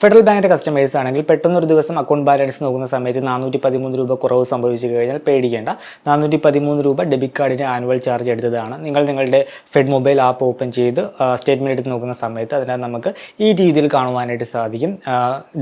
Federal ബാങ്കിന്റെ customers ആണെങ്കിൽ പെട്ടെന്ന് ഒരു ദിവസം അക്കൗണ്ട് ബാലൻസ് നോക്കുന്ന സമയത്ത് 413 രൂപ കുറവ് സംഭവിച്ചു കഴിഞ്ഞാൽ പേടിക്കേണ്ട. 413 രൂപ ഡെബിറ്റ് കാർഡിന് ആനുവൽ ചാർജ് എടുത്തതാണ്. നിങ്ങളുടെ ഫെഡ് മൊബൈൽ ആപ്പ് ഓപ്പൺ ചെയ്ത് സ്റ്റേറ്റ്മെന്റ് എടുത്ത് നോക്കുന്ന സമയത്ത് അതിനകത്ത് നമുക്ക് ഈ രീതിയിൽ കാണുവാനായിട്ട് സാധിക്കും.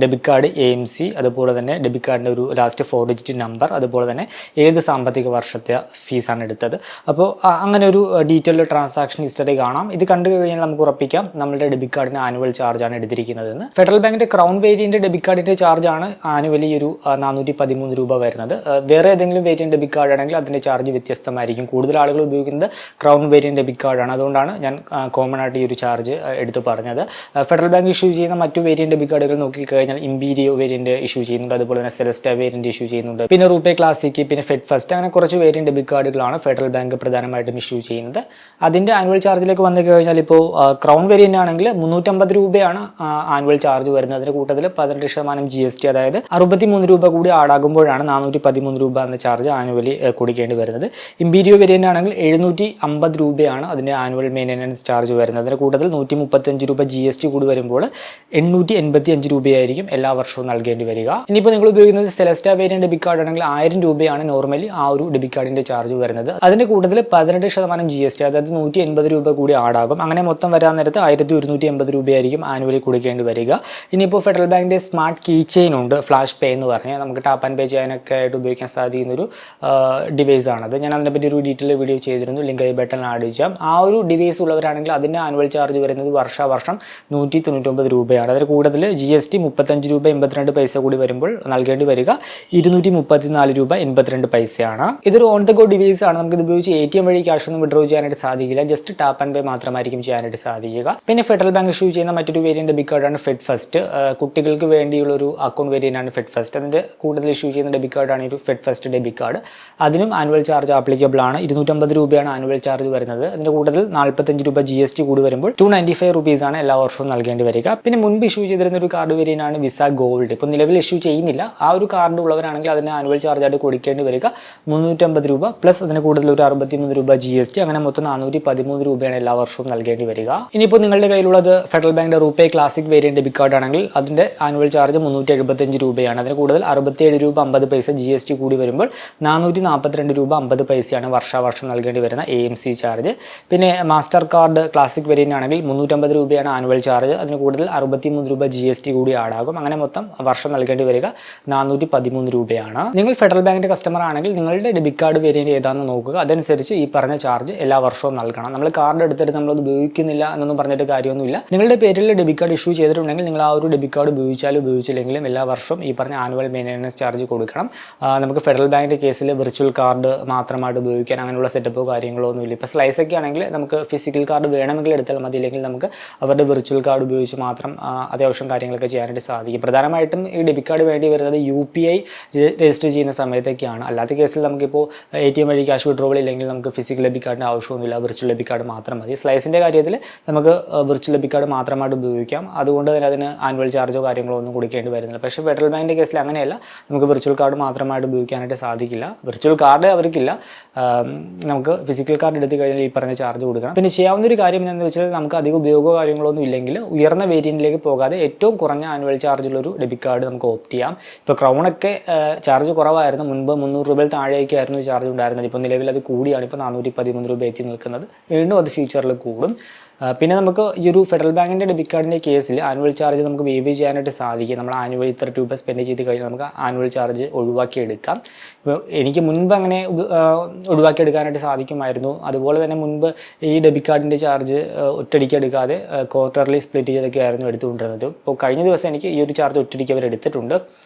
ഡെബിറ്റ് കാർഡ് AMC, അതുപോലെ തന്നെ ഡെബിറ്റ് കാർഡിൻ്റെ ഒരു ലാസ്റ്റ് 4 ഡിജിറ്റ് നമ്പർ, അതുപോലെ തന്നെ ഏത് സാമ്പത്തിക വർഷത്തെ ഫീസാണ് എടുത്തത്. അപ്പോൾ അങ്ങനെ ഒരു ഡീറ്റെയിൽഡ് ട്രാൻസാക്ഷൻ ഹിസ്റ്ററി കാണാം. ഇത് കണ്ടു കഴിഞ്ഞാൽ നമുക്ക് ഉറപ്പിക്കാം നമ്മുടെ ഡെബിറ്റ് കാർഡിന് ആനുവൽ ചാർജാണ് എടുത്തിരിക്കുന്നതെന്ന്. ഫെഡറൽ ബാങ്കിന്റെ ക്രൗൺ വേരിയന്റ് ഡെബിറ്റ് കാർഡിന്റെ ചാർജാണ് ആനുവലി ഒരു 413 രൂപ വരുന്നത്. വേറെ ഏതെങ്കിലും വേരിയന്റ് ഡെബിറ്റ് കാർഡ് ആണെങ്കിൽ അതിന്റെ ചാർജ് വ്യത്യസ്തമായിരിക്കും. കൂടുതൽ ആളുകൾ ഉപയോഗിക്കുന്നത് ക്രൗൺ വേരിയന്റ് ഡെബിറ്റ് കാർഡാണ്. അതുകൊണ്ടാണ് ഞാൻ കോമൺ ആയിട്ട് ഈ ഒരു ചാർജ് എടുത്ത് പറഞ്ഞത്. ഫെഡറൽ ബാങ്ക് ഇഷ്യൂ ചെയ്യുന്ന മറ്റു വേരിയന്റ് ഡെബിറ്റ് കാർഡുകൾ നോക്കിക്കഴിഞ്ഞാൽ ഇമ്പീരിയോ വേരിയന്റ് ഇഷ്യൂ ചെയ്യുന്നുണ്ട്, അതുപോലെ തന്നെ സെലസ്റ്റ വേരിയന്റ് ഇഷ്യൂ ചെയ്യുന്നുണ്ട്, പിന്നെ റൂപേ ക്ലാസിക്, പിന്നെ ഫെഡ് ഫസ്റ്റ്, അങ്ങനെ കുറച്ച് വേരിയന്റ് ഡെബിറ്റ് കാർഡുകളാണ് ഫെഡറൽ ബാങ്ക് പ്രധാനമായിട്ടും ഇഷ്യൂ ചെയ്യുന്നത്. അതിന്റെ ആനുവൽ ചാർജിലേക്ക് വന്നു കഴിഞ്ഞാൽ ഇപ്പോൾ ക്രൗൺ വേരിയന്റ് ആണെങ്കിൽ 350 രൂപയാണ് ആനുവൽ ചാർജ് വരുന്നത്. അതിന്റെ കൂട്ടത്തിൽ 18% GST, അതായത് 63 രൂപ കൂടി ആടാകുമ്പോഴാണ് 413 രൂപ എന്ന ചാർജ് ആനുവലി കൊടുക്കേണ്ടി വരുന്നത്. ഇമ്പീരിയോ വേരിയന്റ് ആണെങ്കിൽ 750 രൂപയാണ് അതിന്റെ ആനുവൽ മെയിൻ്റനൻസ് ചാർജ് വരുന്നത്. അതിന്റെ കൂട്ടത്തിൽ 135 രൂപ GST കൂടി വരുമ്പോൾ 885 രൂപയായിരിക്കും എല്ലാ വർഷവും നൽകേണ്ടി വരിക. ഇനിയിപ്പോൾ നിങ്ങൾ ഉപയോഗിക്കുന്നത് സെലസ്റ്റ വേരിയന്റ് ഡെബിറ്റ് കാർഡ് ആണെങ്കിൽ 1000 രൂപയാണ് നോർമലി ആ ഒരു ഡെബിറ്റ് കാർഡിന്റെ ചാർജ് വരുന്നത്. അതിന്റെ കൂട്ടത്തിൽ 18% GST, അതായത് 180 രൂപ കൂടി ആടാകും. അങ്ങനെ മൊത്തം വരാൻ നേരത്ത് 1180 രൂപയായിരിക്കും ആനുവലി കൊടുക്കേണ്ടി വരിക. ഇനിയിപ്പോൾ ഫെഡറൽ ബാങ്കിൻ്റെ സ്മാർട്ട് കീ ചെയിൻ ഉണ്ട്, ഫ്ലാഷ് പേ എന്ന് പറഞ്ഞാൽ നമുക്ക് ടാപ്പ് ആൻഡ് പേ ചെയ്യാനൊക്കെ ആയിട്ട് ഉപയോഗിക്കാൻ സാധിക്കുന്നൊരു ഡിവൈസ് ആണത്. ഞാൻ അതിനെപ്പറ്റി ഒരു ഡീറ്റെയിൽ വീഡിയോ ചെയ്തിരുന്നു, ലിങ്ക് ഐ ബട്ടണിൽ ആഡ് ചെയ്യാം. ആ ഒരു ഡിവൈസ് ഉള്ളവരാണെങ്കിൽ അതിൻ്റെ ആനുവൽ ചാർജ് വരുന്നത് വർഷം 199 രൂപയാണ്. അതിന് കൂടുതൽ GST 35 രൂപ 82 പൈസ കൂടി വരുമ്പോൾ നൽകേണ്ടി വരിക 234 രൂപ 82 പൈസയാണ്. ഇതൊരു ഓൺ ദ ഗോ ഡിവൈസ് ആണ്. നമുക്കിത് ഉപയോഗിച്ച് ATM വഴി ക്യാഷ് ഒന്നും വിഡ്രോ ചെയ്യാനായിട്ട് സാധിക്കില്ല, ജസ്റ്റ് ടാപ്പ് ആൻഡ് പേ മാത്രമായിരിക്കും ചെയ്യാനായിട്ട് സാധിക്കുക. പിന്നെ ഫെഡറൽ ബാങ്ക് ഇഷ്യൂ ചെയ്യുന്ന മറ്റൊരു വേരിയന്റ് ഡെബിറ്റ് കാർഡാണ് ഫെഡ് ഫസ്റ്റ്. കുട്ടികൾക്ക് വേണ്ടിയുള്ളൊരു അക്കൗണ്ട് വേരിയൻ്റാണ് ഫെഡ് ഫസ്റ്റ്. അതിൻ്റെ കൂടുതൽ ഇഷ്യൂ ചെയ്യുന്ന ഡെബിറ്റ് കാർഡാണ് ഒരു ഫെഡ് ഫസ്റ്റ് ഡെബിറ്റ് കാർഡ്. അതിനും ആനുവൽ ചാർജ് ആപ്ലിക്കബിൾ ആണ്. 250 രൂപയാണ് ആനുവൽ ചാർജ് വരുന്നത്. അതിൻ്റെ കൂടുതൽ 45 രൂപ GST കൂടി വരുമ്പോൾ 295 റുപ്പീസാണ് എല്ലാ വർഷവും നൽകേണ്ടി വരിക. പിന്നെ മുൻപ് ഇഷ്യൂ ചെയ്തിരുന്ന ഒരു കാർഡ് വേരിയൻ്റാണ് വിസ ഗോൾഡ്. ഇപ്പോൾ നിലവിൽ ഇഷ്യൂ ചെയ്യുന്നില്ല. ആ ഒരു കാർഡ് ഉള്ളവരാണെങ്കിൽ അതിന് ആനുവൽ ചാർജായിട്ട് കൊടുക്കേണ്ടി വരിക 350 രൂപ പ്ലസ് അതിന് കൂടുതൽ ഒരു 63 രൂപ GST, അങ്ങനെ മൊത്തം 413 രൂപയാണ് എല്ലാ വർഷവും നൽകേണ്ടി വരിക. ഇനിയിപ്പോൾ നിങ്ങളുടെ കയ്യിലുള്ളത് ഫെഡറൽ ബാങ്കിൻ്റെ RuPay classic variant debit card ആണെങ്കിൽ അതിൻ്റെ ആനുവൽ ചാർജ് 375 രൂപയാണ്. അതിന് കൂടുതൽ 67 രൂപ 50 പൈസ GST കൂടി വരുമ്പോൾ 442 രൂപ 50 പൈസയാണ് വർഷം നൽകേണ്ടി വരുന്ന AMC ചാർജ്. പിന്നെ മാസ്റ്റർ കാർഡ് ക്ലാസിക് വേരിയന്റ് ആണെങ്കിൽ 350 രൂപയാണ് ആനുവൽ ചാർജ്. അതിന് കൂടുതൽ 63 രൂപ GST കൂടി ആടാകും. അങ്ങനെ മൊത്തം വർഷം നൽകേണ്ടി വരിക 413 രൂപയാണ്. നിങ്ങൾ ഫെഡറൽ ബാങ്കിന്റെ കസ്റ്റമർ ആണെങ്കിൽ നിങ്ങളുടെ ഡെബിറ്റ് കാർഡ് വേരിയന്റ് ഏതാണെന്ന് നോക്കുക. അതനുസരിച്ച് ഈ പറഞ്ഞ ചാർജ് എല്ലാ വർഷവും നൽകണം. നമ്മൾ കാർഡ് എടുത്തിട്ട് നമ്മളത് ഉപയോഗിക്കുന്നില്ല എന്നൊന്നും പറഞ്ഞിട്ട് കാര്യമൊന്നുമില്ല. നിങ്ങളുടെ പേരിൽ ഡെബിറ്റ് കാർഡ് ഇഷ്യൂ ചെയ്തിട്ടുണ്ടെങ്കിൽ നിങ്ങൾ ആ ഒരു ഡെബിറ്റ് കാർഡ് ഉപയോഗിച്ചില്ലെങ്കിലും എല്ലാ വർഷവും ഈ പറഞ്ഞ ആനുവൽ മെയിൻ്റനൻസ് ചാർജ് കൊടുക്കണം. നമുക്ക് ഫെഡറൽ ബാങ്കിൻ്റെ കേസിൽ വിർച്വൽ കാർഡ് മാത്രമായിട്ട് ഉപയോഗിക്കാൻ അങ്ങനെയുള്ള സെറ്റപ്പോ കാര്യങ്ങളോ ഒന്നുമില്ല. ഇപ്പോൾ സ്ലൈസ് ഒക്കെ ആണെങ്കിൽ നമുക്ക് ഫിസിക്കൽ കാർഡ് വേണമെങ്കിൽ എടുത്താൽ മതി, ഇല്ലെങ്കിൽ നമുക്ക് അവരുടെ വിർച്വൽ കാർഡ് ഉപയോഗിച്ച് മാത്രം അത്യാവശ്യം കാര്യങ്ങളൊക്കെ ചെയ്യാനായിട്ട് സാധിക്കും. പ്രധാനമായിട്ടും ഈ ഡെബിറ്റ് കാർഡ് വേണ്ടി വരുന്നത് UPI രജിസ്റ്റർ ചെയ്യുന്ന സമയത്തൊക്കെയാണ്. അല്ലാത്ത കേസിൽ നമുക്കിപ്പോൾ ATM വഴി ക്യാഷ് വിഡ്രോവൽ ഇല്ലെങ്കിൽ നമുക്ക് ഫിസിക്കൽ ഡെബിറ്റ് കാർഡിൻ്റെ ആവശ്യമൊന്നുമില്ല, വിർച്വൽ ഡെബിറ്റ് കാർഡ് മാത്രം മതി. സ്ലൈസിൻ്റെ കാര്യത്തിൽ നമുക്ക് വിർച്വൽ ഡെബിറ്റ് കാർഡ് മാത്രമായിട്ട് ഉപയോഗിക്കാം. അതുകൊണ്ട് തന്നെ അതിന് ആനുവൽ ചാർജോ കാര്യങ്ങളോ ഒന്നും കൊടുക്കേണ്ടി വരുന്നില്ല. പക്ഷേ ഫെഡറൽ ബാങ്കിൻ്റെ കേസിൽ അങ്ങനെയല്ല, നമുക്ക് വിർച്വൽ കാർഡ് മാത്രമായിട്ട് ഉപയോഗിക്കാനായിട്ട് സാധിക്കില്ല. വിർച്വൽ കാർഡ് അവർക്കില്ല, നമുക്ക് ഫിസിക്കൽ കാർഡ് എടുത്തു കഴിഞ്ഞാൽ ഈ പറഞ്ഞ ചാർജ് കൊടുക്കണം. പിന്നെ ചെയ്യാവുന്ന ഒരു കാര്യം എന്താണെന്ന് വെച്ചാൽ നമുക്ക് അധികം ഉപയോഗമോ കാര്യങ്ങളൊന്നും ഇല്ലെങ്കിൽ ഉയർന്ന വേരിയന്റിലേക്ക് പോകാതെ ഏറ്റവും കുറഞ്ഞ ആനുവൽ ചാർജുള്ളൊരു ഡെബിറ്റ് കാർഡ് നമുക്ക് ഓപ്റ്റ് ചെയ്യാം. ഇപ്പോൾ ക്രൗണൊക്കെ ചാർജ് കുറവായിരുന്നു, മുൻപ് 300 രൂപയിൽ താഴേക്കായിരുന്നു ചാർജ് ഉണ്ടായിരുന്നത്. ഇപ്പോൾ നിലവിൽ അത് കൂടിയാണ്, ഇപ്പോൾ 413 രൂപ എത്തി നിൽക്കുന്നത്. വീണ്ടും അത് ഫ്യൂച്ചറിൽ കൂടും. പിന്നെ നമുക്ക് ഈ ഒരു ഫെഡറൽ ബാങ്കിൻ്റെ ഡെബിറ്റ് കാർഡിൻ്റെ കേസിൽ ആനുവൽ ചാർജ് നമുക്ക് വേവ് ചെയ്യാനായിട്ട് സാധിക്കും. നമ്മൾ ആനുവൽ ഇത്ര രൂപ സ്പെൻഡ് ചെയ്ത് കഴിഞ്ഞാൽ നമുക്ക് ആനുവൽ ചാർജ് ഒഴിവാക്കിയെടുക്കാം. ഇപ്പോൾ എനിക്ക് മുൻപ് അങ്ങനെ ഒഴിവാക്കിയെടുക്കാനായിട്ട് സാധിക്കുമായിരുന്നു. അതുപോലെ തന്നെ മുൻപ് ഈ ഡെബിറ്റ് കാർഡിൻ്റെ ചാർജ് ഒറ്റയടിക്ക് എടുക്കാതെ ക്വാർട്ടർലി സ്പ്ലിറ്റ് ചെയ്തൊക്കെ ആയിരുന്നു എടുത്തുകൊണ്ടിരുന്നത്. ഇപ്പോൾ കഴിഞ്ഞ ദിവസം എനിക്ക് ഈ ഒരു ചാർജ് ഒറ്റയടിക്ക് അവർ എടുത്തിട്ടുണ്ട്.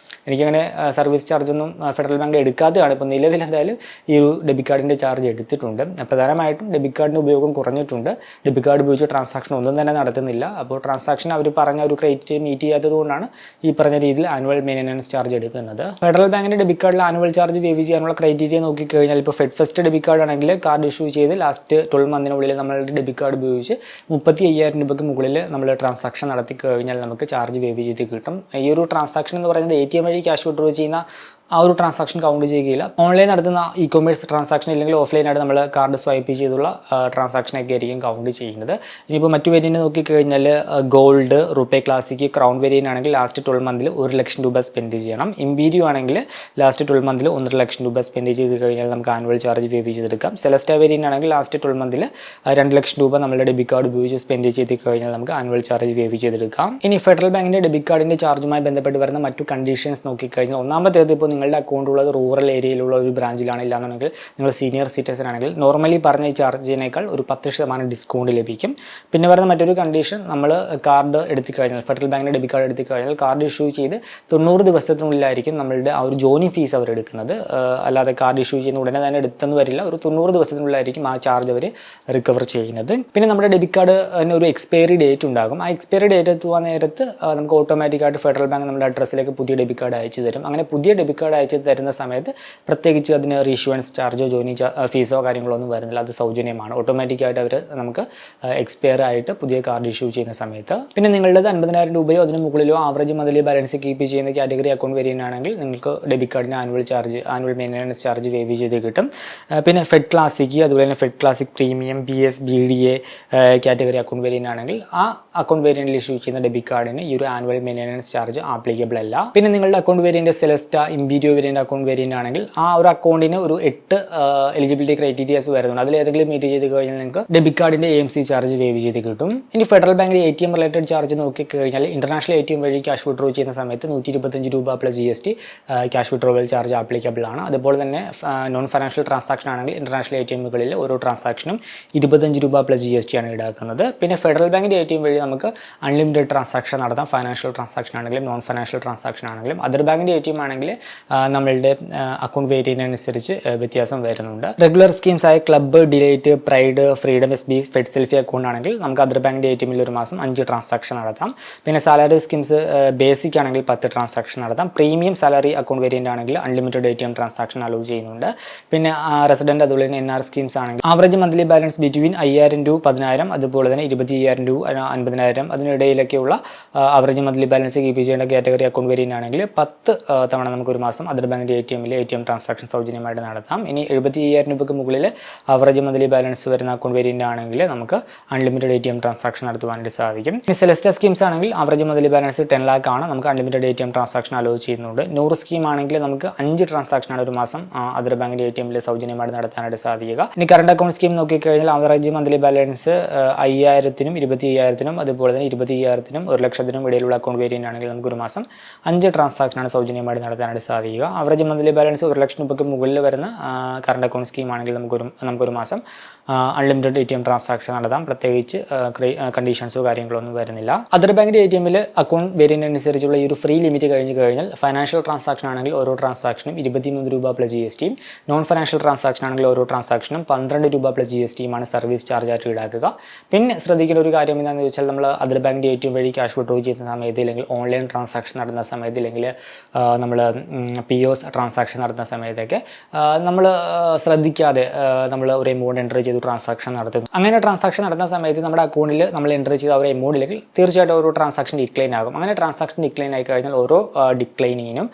എനിക്കങ്ങനെ സർവീസ് ചാർജൊന്നും ഫെഡറൽ ബാങ്ക് എടുക്കാതെയാണ്. ഇപ്പോൾ നിലവിൽ എന്തായാലും ഈ ഒരു ഡെബിറ്റ് കാർഡിൻ്റെ ചാർജ് എടുത്തിട്ടുണ്ട്. പ്രധാനമായിട്ടും ഡെബിറ്റ് കാർഡിൻ്റെ ഉപയോഗം കുറഞ്ഞിട്ടുണ്ട്. ഡെബിറ്റ് കാർഡ് ഉപയോഗിച്ച് ട്രാൻസാക്ഷൻ ഒന്നും തന്നെ നടത്തുന്നില്ല. അപ്പോൾ ട്രാൻസാക്ഷൻ അവർ പറഞ്ഞ ഒരു ക്രൈറ്റീരിയ മീറ്റ് ചെയ്യാത്തത് കൊണ്ടാണ് ഈ പറഞ്ഞ രീതിയിൽ ആനുവൽ മെയിൻ്റനൻസ് ചാർജ് എടുക്കുന്നത്. ഫെഡറൽ ബാങ്കിൻ്റെ ഡെബിറ്റ് കാർഡിൽ ആനുവൽ ചാർജ് വേവ് ചെയ്യാനുള്ള ക്രൈറ്റീരിയ നോക്കിക്കഴിഞ്ഞാൽ ഇപ്പോൾ ഫെഡ് ഫസ്റ്റ് ഡെബിറ്റ് കാർഡ് ആണെങ്കിൽ കാർഡ് ഇഷ്യൂ ചെയ്ത് ലാസ്റ്റ് 12 മന്തിനുള്ളിൽ നമ്മളുടെ ഡെബിറ്റ് കാർഡ് ഉപയോഗിച്ച് 35,000 രൂപയ്ക്ക് മുകളിൽ നമ്മൾ ട്രാൻസാക്ഷൻ നടത്തി കഴിഞ്ഞാൽ നമുക്ക് ചാർജ് വേവ് ചെയ്ത് കിട്ടും. ഈ ഒരു ട്രാൻസാക്ഷൻ എന്ന് പറയുന്നത് ATM വഴി ക്യാഷ് വിഡ്രോ ചെയ്യുന്ന ആ ഒരു ട്രാൻസാക്ഷൻ കൗണ്ട് ചെയ്യുകയില്ല. ഓൺലൈൻ നടത്തുന്ന ഇ കൊമേഴ്സ് ട്രാൻസാക്ഷൻ അല്ലെങ്കിൽ ഓഫ്ലൈനായിട്ട് നമ്മൾ കാർഡ് സ്വൈപ്പ് ചെയ്തുള്ള ട്രാൻസാക്ഷനൊക്കെ ആയിരിക്കും കൗണ്ട് ചെയ്യുന്നത്. ഇനിയിപ്പോൾ മറ്റു വേരിയൻറ്റ് നോക്കിക്കഴിഞ്ഞാൽ gold, RuPay classic, crown variant ആണെങ്കിൽ ലാസ്റ്റ് 12 മന്തിൽ 1 ലക്ഷം രൂപ സ്പെൻഡ് ചെയ്യണം. ഇമ്പീരിയോ ആണെങ്കിൽ ലാസ്റ്റ് 12 മന്തിൽ 1.5 ലക്ഷം രൂപ സ്പെൻഡ് ചെയ്ത് കഴിഞ്ഞാൽ നമുക്ക് ആനുവൽ ചാർജ് വേവ് ചെയ്തെടുക്കാം. സെലസ്റ്റ വേരിയൻ്റ് ആണെങ്കിൽ ലാസ്റ്റ് 12 മന്തിൽ 2 ലക്ഷം രൂപ നമ്മുടെ ഡെബിറ്റ് കാർഡ് ഉപയോഗിച്ച് സ്പെൻഡ് ചെയ്ത് കഴിഞ്ഞാൽ നമുക്ക് ആനുവൽ ചാർജ് വേവ് ചെയ്തെടുക്കാം. ഇനി ഫെഡറൽ ബാങ്കിൻ്റെ ഡെബിറ്റ് കാർഡിൻ്റെ ചാർജുമായി ബന്ധപ്പെട്ട് വരുന്ന മറ്റു കണ്ടീഷൻസ് നോക്കിക്കഴിഞ്ഞാൽ ഒന്നാമത്തേത് ഇപ്പോൾ നിങ്ങളുടെ അക്കൗണ്ട് ഉള്ളത് റൂറൽ ഏരിയയിലുള്ള ഒരു ബ്രാഞ്ചിലാണ്, ഇല്ലാന്നുണ്ടെങ്കിൽ നിങ്ങൾ സീനിയർ സിറ്റിസൺ ആണെങ്കിൽ നോർമലി പറഞ്ഞ ഈ ചാർജിനേക്കാൾ ഒരു 10% ഡിസ്കൗണ്ട് ലഭിക്കും. പിന്നെ വരുന്ന മറ്റൊരു കണ്ടീഷൻ, നമ്മൾ കാർഡ് എടുത്തു കഴിഞ്ഞാൽ ഫെഡറൽ ബാങ്കിൻ്റെ ഡെബിറ്റ് കാർഡ് എടുത്തു കഴിഞ്ഞാൽ കാർഡ് ഇഷ്യൂ ചെയ്ത് 90 ദിവസത്തിനുള്ളിലായിരിക്കും നമ്മളുടെ ആ ഒരു ജോയിനിങ് ഫീസ് അവർ എടുക്കുന്നത്. അല്ലാതെ കാർഡ് ഇഷ്യൂ ചെയ്യുന്ന ഉടനെ തന്നെ എടുത്തെന്ന് വരില്ല, ഒരു 90 ദിവസത്തിനുള്ളിലായിരിക്കും ആ ചാർജ് അവർ റിക്കവർ ചെയ്യുന്നത്. പിന്നെ നമ്മുടെ ഡെബിറ്റ് കാർഡ് ഒരു എക്സ്പയറി ഡേറ്റ് ഉണ്ടാകും. ആ എക്സ്പയറി ഡേറ്റ് എത്തുവാൻ നേരത്ത് നമുക്ക് ഓട്ടോമാറ്റിക്കായിട്ട് ഫെഡറൽ ബാങ്ക് നമ്മുടെ അഡ്രസ്സിലേക്ക് പുതിയ ഡെബിറ്റ് കാർഡ് അയച്ചു തരും. അങ്ങനെ പുതിയ ഡെബിറ്റ് കാർഡ് അയച്ചു തരുന്ന സമയത്ത് പ്രത്യേകിച്ച് അതിന് റീഇഷ്യൂവൻസ് ചാർജോ ജോയിനിങ് ഫീസോ കാര്യങ്ങളോ ഒന്നും വരുന്നില്ല, അത് സൗജന്യമാണ്. ഓട്ടോമാറ്റിക്കായിട്ട് അവർ നമുക്ക് എക്സ്പയർ ആയിട്ട് പുതിയ കാർഡ് ഇഷ്യൂ ചെയ്യുന്ന സമയത്ത്. പിന്നെ നിങ്ങളുടേത് 50,000 രൂപയോ അതിന് മുകളിലോ ആവറേജ് മന്ത്ലി ബാലൻസ് കീപ്പ് ചെയ്യുന്ന കാറ്റഗറി അക്കൗണ്ട് വരികയാണെങ്കിൽ നിങ്ങൾക്ക് ഡെബിറ്റ് കാർഡിന് ആനുവൽ മെയിൻ്റനൻസ് ചാർജ് വേവ് ചെയ്ത് കിട്ടും. പിന്നെ ഫെഡ് ക്ലാസിക്, അതുപോലെ തന്നെ fed classic premium, BS, BDA category account variant ആ അക്കൗണ്ട് വേരിയൻറ്റിൽ ഇഷ്യൂ ചെയ്യുന്ന ഡെബിറ്റ് കാർഡിന് ഈ ഒരു ആനുവൽ മെയിൻ്റനൻസ് ചാർജ് ആപ്ലിക്കബിൾ അല്ല. പിന്നെ നിങ്ങളുടെ account variant Celesta, Imperio variant account variant ആണെങ്കിൽ ആ ഒരു അക്കൗണ്ടിന് ഒരു 8 എലിജിബിലിറ്റി ക്രൈറ്റീരിയാസ് വരുന്നുണ്ട്. അതിൽ ഏതെങ്കിലും മീറ്റ് ചെയ്ത് കഴിഞ്ഞാൽ നിങ്ങൾക്ക് ഡെബിറ്റ് കാർഡിൻ്റെ AMC ചാർജ് വേവ് ചെയ്ത് കിട്ടും. ഇനി ഫെഡറൽ ബാങ്കിൻ്റെ ATM റിലേറ്റഡ് ചാർജ് നോക്കിക്കഴിഞ്ഞാൽ ഇന്റർനാഷണൽ ATM വഴി ക്യാഷ് വിഡ്രോ ചെയ്യുന്ന സമയത്ത് 125 രൂപ plus GST cash withdrawal charge applicable ആണ്. അതുപോലെ തന്നെ നോൺ ഫൈനാൻഷ്യൽ ട്രാൻസാക്ഷൻ ആണെങ്കിൽ ഇന്റർനാഷണൽ ATMകളിൽ ഓരോ ട്രാൻസാക്ഷനും 25 രൂപ പ്ലസ് GST ആണ് ഈടാക്കുന്നത്. പിന്നെ ഫെഡറൽ ബാങ്കിൻ്റെ ATM വഴി നമുക്ക് അൺലിമിറ്റഡ് ട്രാൻസാക്ഷൻ നടത്താം. ഫൈനാൻഷ്യൽ ട്രാൻസാക്ഷൻ ആണെങ്കിലും നോൺ ഫൈനാൻഷ്യൽ ട്രാൻസാക്ഷൻ ആണെങ്കിലും. അതർ ബാങ്കിൻ്റെ ATM ആണെങ്കിൽ നമ്മളുടെ അക്കൗണ്ട് വേരിയൻ്റ് അനുസരിച്ച് വ്യത്യാസം വരുന്നുണ്ട്. റെഗുലർ സ്കീംസ് ആയ club, delight, pride, freedom, SB, fed selfie account ആണെങ്കിൽ നമുക്ക് അതർ ബാങ്കിൻ്റെ ATMൽ ഒരു മാസം 5 ട്രാൻസാക്ഷൻ നടത്താം. പിന്നെ സാലറി സ്കീംസ് ബേസിക് ആണെങ്കിൽ 10 ട്രാൻസാക്ഷൻ നടത്താം. പ്രീമിയം സാലറി അക്കൗണ്ട് വേരിയൻ്റ് ആണെങ്കിൽ അൺലിമിറ്റഡ് ATM ട്രാൻസാക്ഷൻ അലോ ചെയ്യുന്നുണ്ട്. പിന്നെ റെസിഡൻറ്റ്, അതുപോലെ തന്നെ NR സ്കീംസ് ആണെങ്കിൽ average monthly balance between 5,000 to 10,000, അതുപോലെ തന്നെ 25,000 to 50,000 അതിനിടയിലൊക്കെയുള്ള ആവറേജ് മന്ത്ലി ബാലൻസ് കീപ്പ് ചെയ്യേണ്ട കാറ്റഗറി അക്കൗണ്ട് വേരിയൻ്റ് ആണെങ്കിൽ 10 തവണ നമുക്കൊരു മാസം അതർ ബാങ്കിൻ്റെ ATM ട്രാൻസാക്ഷൻ സൗജന്യമായിട്ട് നടത്താം. ഇനി 75,000 രൂപയ്ക്ക് മുകളിൽ ആവറേജ് മന്ത്ലി ബാലൻസ് വരുന്ന അക്കൗണ്ട് വേരിയൻ്റ് ആണെങ്കിൽ നമുക്ക് അൺലിമിറ്റഡ് ATM ട്രാൻസാക്ഷൻ നടത്തുവാനായിട്ട് സാധിക്കും. ഇനി സെലസ്റ്റ സ്കീംസ് ആണെങ്കിൽ ആവറേജ് മന്ത്ലി ബാലൻസ് 10 lakh ആണ്, നമുക്ക് അൺലിമിറ്റഡ് ATM ട്രാൻസാക്ഷൻ അലോ ചെയ്യുന്നുണ്ട്. 100 സ്കീം ആണെങ്കിൽ നമുക്ക് 5 ട്രാൻസാക്ഷനാണ് ഒരു മാസം അതർ ബാങ്കിൻ്റെ ATMൽ സൗജന്യമായിട്ട് നടത്താനായിട്ട് സാധിക്കുക. ഇനി കറണ്ട് അക്കൗണ്ട് സ്കീം നോക്കിക്കഴിഞ്ഞാൽ ആവറേജ് മന്ത്ലി ബാലൻസ് 5,000-നും 25,000-നും അതുപോലെ തന്നെ 20,000-നും 1,00,000-നും ഇടയിലുള്ള അക്കൗണ്ട് വേരിയൻ്റ് ആണെങ്കിൽ നമുക്കൊരു മാസം 5 ട്രാൻസാക്ഷനാണ് സൗജന്യമായിട്ട് നടത്താനായിട്ട് സാധിക്കുക. ആവറേജ് മന്ത്ലി ബാലൻസ് 1,00,000 രൂപയ്ക്ക് മുകളിൽ വരുന്ന കറണ്ട് അക്കൗണ്ട് സ്കീം ആണെങ്കിൽ നമുക്കൊരു മാസം അൺലിമിറ്റഡ് ATM ട്രാൻസാക്ഷൻ നടത്താം. പ്രത്യേകിച്ച് കണ്ടീഷൻസോ കാര്യങ്ങളോ ഒന്നും വരുന്നില്ല. അതർ ബാങ്കിൻ്റെ ATMൽ അക്കൗണ്ട് വേരിയൻ്റ് അനുസരിച്ചുള്ള ഈ ഒരു ഫ്രീ ലിമിറ്റ് കഴിഞ്ഞ് കഴിഞ്ഞാൽ ഫൈനാൻഷ്യൽ ട്രാൻസാക്ഷൻ ആണെങ്കിൽ ഓരോ ട്രാൻസാക്ഷനും 23 രൂപ പ്ലസ് GSTയും, നോൺ ഫൈനാൻഷ്യൽ ട്രാൻസാക്ഷൻ ആണെങ്കിൽ ഓരോ ട്രാൻസാക്ഷനും 12 രൂപ പ്ലസ് GSTയുമാണ് സർവീസ് ചാർജ് ആയിട്ട് ഈടാക്കുക. പിന്നെ ശ്രദ്ധിക്കേണ്ട ഒരു കാര്യം എന്താണെന്ന് വെച്ചാൽ നമ്മൾ അതർ ബാങ്കിൻ്റെ ATM വഴി ക്യാഷ് വിഡ്രോ ചെയ്യുന്ന സമയത്ത്, അല്ലെങ്കിൽ ഓൺലൈൻ ട്രാൻസാക്ഷൻ നടത്തുന്ന സമയത്ത്, അല്ലെങ്കിൽ നമ്മൾ POS ട്രാൻസാക്ഷൻ നടത്തുന്ന സമയത്തൊക്കെ നമ്മൾ ശ്രദ്ധിക്കാതെ നമ്മൾ ഒരു എമൗണ്ട് എൻ്റർ ചെയ്ത് ട്രാൻസാക്ഷൻ നടത്തുന്നു. അങ്ങനെ ട്രാൻസാക്ഷൻ നടത്തുന്ന സമയത്ത് നമ്മുടെ അക്കൗണ്ടിൽ നമ്മൾ എൻ്റർ ചെയ്ത ഒരു എമൗണ്ടില്ലെങ്കിൽ തീർച്ചയായിട്ടും ഓരോ ട്രാൻസാക്ഷൻ ഡിക്ലൈൻ ആകും. അങ്ങനെ ട്രാൻസാക്ഷൻ ഡിക്ലൈൻ ആയി കഴിഞ്ഞാൽ ഓരോ ഡിക്ലൈനിങ്ങിനും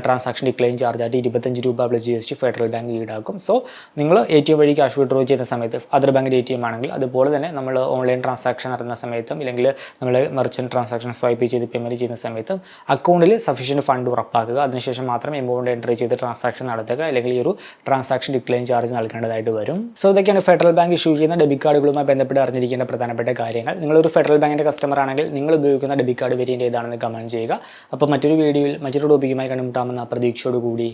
ട്രാൻസാക്ഷൻ ഡിക്ലൈൻ ചാർജ് ആയിട്ട് 25 രൂപ പ്ലസ് GST ഫെഡറൽ ബാങ്ക് ഈടാക്കും. സോ നിങ്ങൾ ATM വഴി ക്യാഷ് വിഡ്രോ ചെയ്യുന്ന സമയത്ത് അതർ ബാങ്കിൻ്റെ ATM ആണെങ്കിൽ, അതുപോലെ തന്നെ നമ്മൾ ഓൺലൈൻ ട്രാൻസാക്ഷൻ നടത്തുന്ന സമയത്തും, ഇല്ലെങ്കിൽ നമ്മൾ മെർച്ചൻറ്റ് ട്രാൻസാക്ഷൻ സ്വൈപ്പ് ചെയ്ത് പേയ്മെൻറ്റ് ചെയ്യുന്ന സമയത്തും അക്കൗണ്ടിൽ സഫീഷ്യൻറ്റ് ഫണ്ട് ഉറപ്പാക്കുക. അതിനുശേഷം മാത്രം എമൗണ്ട് എൻ്റർ ചെയ്ത് ട്രാൻസാക്ഷൻ നടത്തുക, അല്ലെങ്കിൽ ഈ ഒരു ട്രാൻസാക്ഷൻ ഡിക്ലൈൻ ചാർജ് നൽകേണ്ടതായിട്ട് വരും. സോ ഇതൊക്കെയാണ് ഫെഡറൽ ബാങ്ക് ഇഷ്യൂ ചെയ്യുന്ന ഡെബിറ്റ് കാർഡുകളുമായി ബന്ധപ്പെട്ട് അറിഞ്ഞിരിക്കേണ്ട പ്രധാനപ്പെട്ട കാര്യങ്ങൾ. നിങ്ങളൊരു ഫെഡറൽ ബാങ്കിൻ്റെ കസ്റ്റമർ ആണെങ്കിൽ നിങ്ങൾ ഉപയോഗിക്കുന്ന ഡെബിറ്റ് കാർഡ് വേരിയൻ്റ് ഏതാണെന്ന് കമൻറ്റ് ചെയ്യുക. അപ്പോൾ മറ്റൊരു വീഡിയോയിൽ മറ്റൊരു ടോപ്പിക്കുമായി കണ്ടുമുട്ടാമെന്ന പ്രതീക്ഷയോടുകൂടി